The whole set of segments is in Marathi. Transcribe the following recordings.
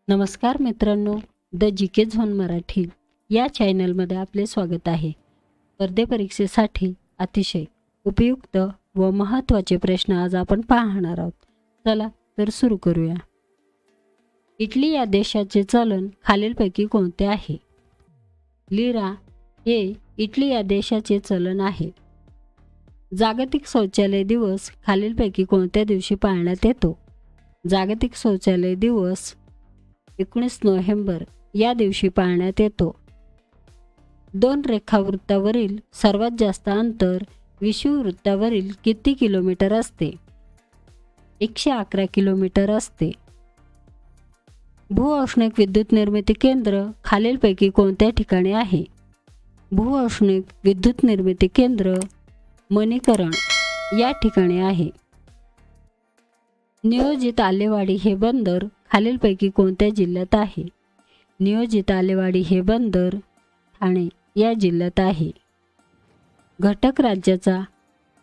नमस्कार मित्रांनो, द जी झोन मराठी या चॅनलमध्ये आपले स्वागत आहे। स्पर्धे परीक्षेसाठी अतिशय उपयुक्त व महत्त्वाचे प्रश्न आज आपण पाहणार आहोत। चला तर सुरू करूया। इटली या देशाचे चलन खालीलपैकी कोणते आहे? लिरा हे इटली या देशाचे चलन आहे। जागतिक शौचालय दिवस खालीलपैकी कोणत्या दिवशी पाळण्यात येतो? जागतिक शौचालय दिवस 19 नोव्हेंबर या दिवशी पाळण्यात येतो। दोन रेखावृत्तावरील सर्वात जास्त अंतर विषुववृत्तावरील किती किलोमीटर असते? 111 किलोमीटर असते। भूऔष्णिक विद्युत निर्मिती केंद्र खालीलपैकी कोणत्या ठिकाणी आहे? भूऔष्णिक विद्युत निर्मिती केंद्र मणीकरण या ठिकाणी आहे। नियोजित आलेवाडी हे बंदर खालीलपैकी कोणत्या जिल्ह्यात आहे? नियोजित आलेवाडी हे बंदर ठाणे या जिल्ह्यात आहे। घटक राज्याचा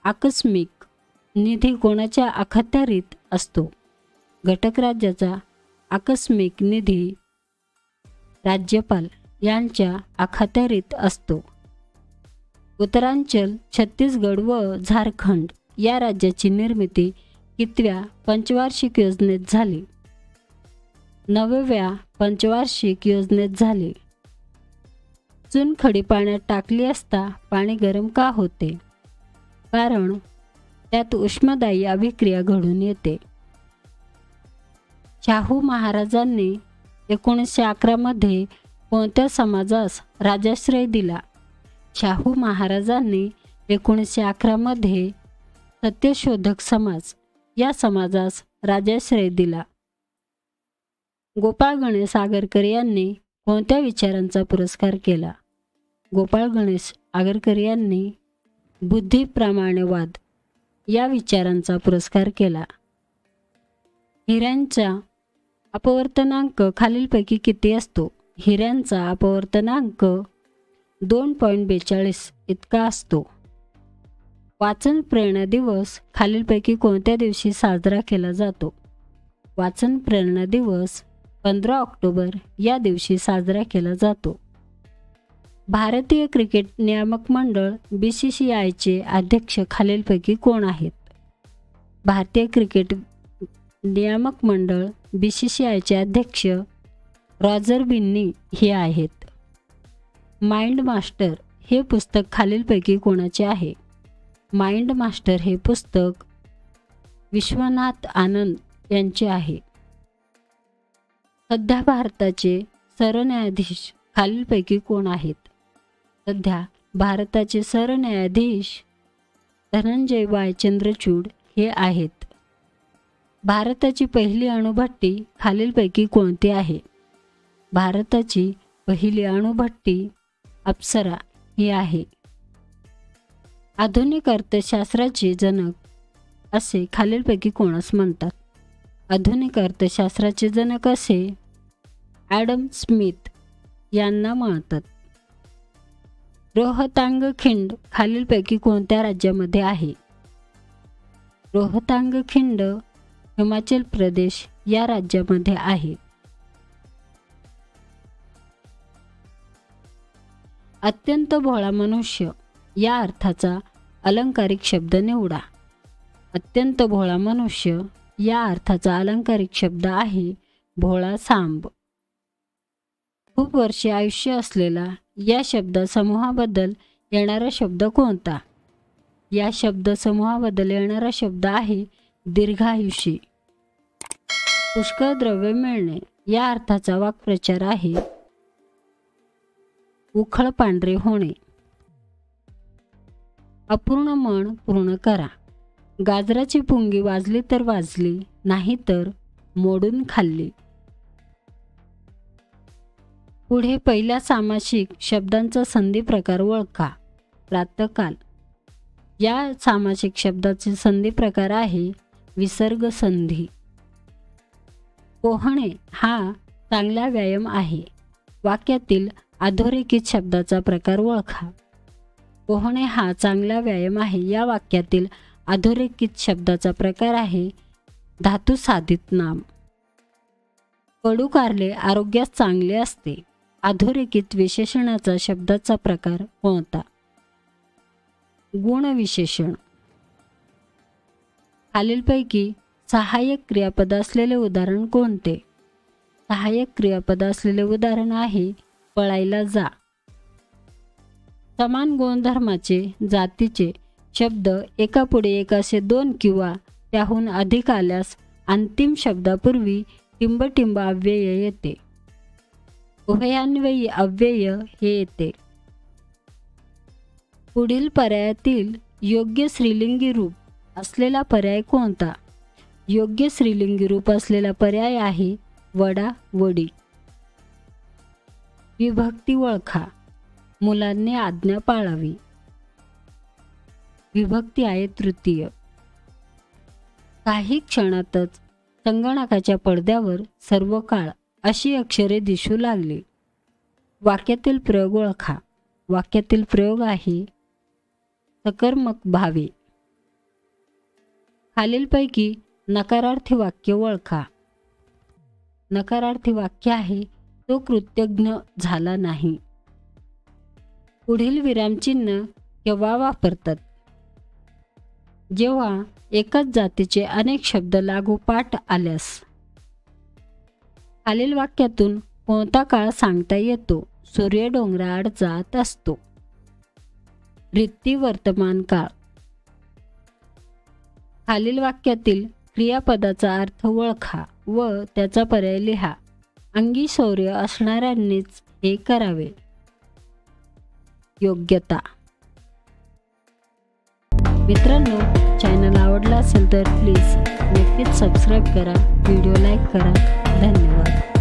आकस्मिक निधी कोणाच्या अखत्यारीत असतो? घटक राज्याचा आकस्मिक निधी राज्यपाल यांच्या अखत्यारीत असतो। उत्तरांचल, छत्तीसगड व झारखंड या राज्याची निर्मिती कितव्या पंचवार्षिक योजनेत झाली? 9व्या पंचवार्षिक योजनेत झाली। चुनखडी पाण्यात टाकली असता पाणी गरम का होते? कारण त्यात उष्मदायी अभिक्रिया घडून येते। शाहू महाराजांनी 1911 मध्ये कोणत्या समाजास राजाश्रय दिला? शाहू महाराजांनी 1911 मध्ये सत्यशोधक समाज या समाजास राजाश्रय दिला। गोपाळ गणेश आगरकर यांनी कोणत्या विचारांचा पुरस्कार केला? गोपाळ गणेश आगरकर यांनी बुद्धिप्रामाण्यवाद या विचारांचा पुरस्कार केला। हिऱ्यांचा अपवर्तनांक खालीलपैकी किती असतो? हिऱ्यांचा अपवर्तनांक 2.42 इतका असतो। वाचन प्रेरणा दिवस खालीलपैकी कोणत्या दिवशी साजरा केला जातो? वाचन प्रेरणा दिवस 15 ऑक्टोबर या दिवशी साजरा केला जातो। भारतीय क्रिकेट नियामक मंडळ BCCIचे अध्यक्ष खालीलपैकी कोण आहेत? भारतीय क्रिकेट नियामक मंडळ BCCIचे अध्यक्ष रॉजर बिन्नी हे आहेत। माइंड मास्टर हे पुस्तक खालीलपैकी कोणाचे आहे? माइंड मास्टर हे पुस्तक विश्वनाथ आनंद यांचे आहे। सध्या भारताचे सरन्यायाधीश खालीलपैकी कोण आहेत? सध्या भारताचे सरन्यायाधीश धनंजय वाय चंद्रचूड हे आहेत। भारताची पहिली अणुभट्टी खालीलपैकी कोणती आहे? भारताची पहिली अणुभट्टी अप्सरा ही आहे। आधुनिक अर्थशास्त्राचे जनक असे खालीलपैकी कोणास म्हणतात? आधुनिक अर्थशास्त्राचे जनक असे ॲडम स्मिथ यांना म्हणतात। रोहतांग खिंड खालीलपैकी कोणत्या राज्यामध्ये आहे? रोहतांग खिंड हिमाचल प्रदेश या राज्यामध्ये आहे। अत्यंत भोळा मनुष्य या अर्थाचा अलंकारिक शब्द निवडा। अत्यंत भोळा मनुष्य या अर्थाचा अलंकारिक शब्द आहे भोळा सांब। खूप वर्षे आयुष्य असलेला या शब्दसमूहाबद्दल येणारा शब्द कोणता? या शब्दसमूहाबद्दल येणारा शब्द आहे दीर्घायुषी। पुष्कळ द्रव्य मिळणे या अर्थाचा वाक्प्रचार आहे उखळ पांढरे होणे। अपूर्ण मन पूर्ण करा। गाजराची पुंगी वाजली तर वाजली, नाही तर मोडून खाल्ली। पुढे पहिल्या सामासिक शब्दांचा संधी प्रकार ओळखा। प्रातःकाल या सामासिक शब्दाचे संधी प्रकार आहे विसर्ग संधी। पोहणे हा चांगला व्यायाम आहे। वाक्यातील अधोरेखित शब्दाचा प्रकार ओळखा। पोहणे हा चांगला व्यायाम आहे या वाक्यातील अधोरेखित शब्दाचा प्रकार आहे धातुसाधित नाम। कडू कारले आरोग्यास चांगले असते. अधोरेखित विशेषणाचा शब्दाचा प्रकार कोणता? गुणविशेषण. खालीलपैकी सहाय्यक क्रियापद असलेले उदाहरण कोणते? सहाय्यक क्रियापद असलेले उदाहरण आहे पळायला जा. समान गुणधर्माचे जातीचे शब्द एकापुढे एक असे दोन किंवा त्याहून अधिक आल्यास अंतिम शब्दापूर्वी टिंबटिंब अव्यय येते. उभयान्वयी अव्यय हे येते. पुढील पर्यायातील योग्य स्त्रीलिंगी रूप असलेला पर्याय कोणता? योग्य स्त्रीलिंगी रूप असलेला पर्याय आहे वडा वडी. विभक्ती ओळखा. मुलांनी आज्ञा पाळावी. विभक्ती आहे तृतीय. काही क्षणातच संगणकाच्या पडद्यावर सर्व काळ अशी अक्षरे दिसू लागली. वाक्यातील प्रयोग ओळखा. वाक्यातील प्रयोग आहे सकर्मक भावे. खालीलपैकी नकारार्थी वाक्य ओळखा. नकारार्थी वाक्य आहे तो कृतज्ञ झाला नाही. पुढील विरामचिन्ह केव्हा वापरतात? जेव्हा एकच जातीचे अनेक शब्द लागोपाठ आल्यास. खालील वाक्यातून कोणता काळ सांगता येतो? सूर्य डोंगराआड जात असतो. रित्ती वर्तमान काळ. खालील वाक्यातील क्रियापदाचा अर्थ ओळखा व त्याचा पर्याय लिहा. अंगी शौर्य असणाऱ्यांनीच हे करावे. योग्यता. मित्रांनो, चॅनल आवडला असेल तर प्लीज नक्कीच सबस्क्राईब करा, व्हिडिओ लाईक करा. धन्यवाद.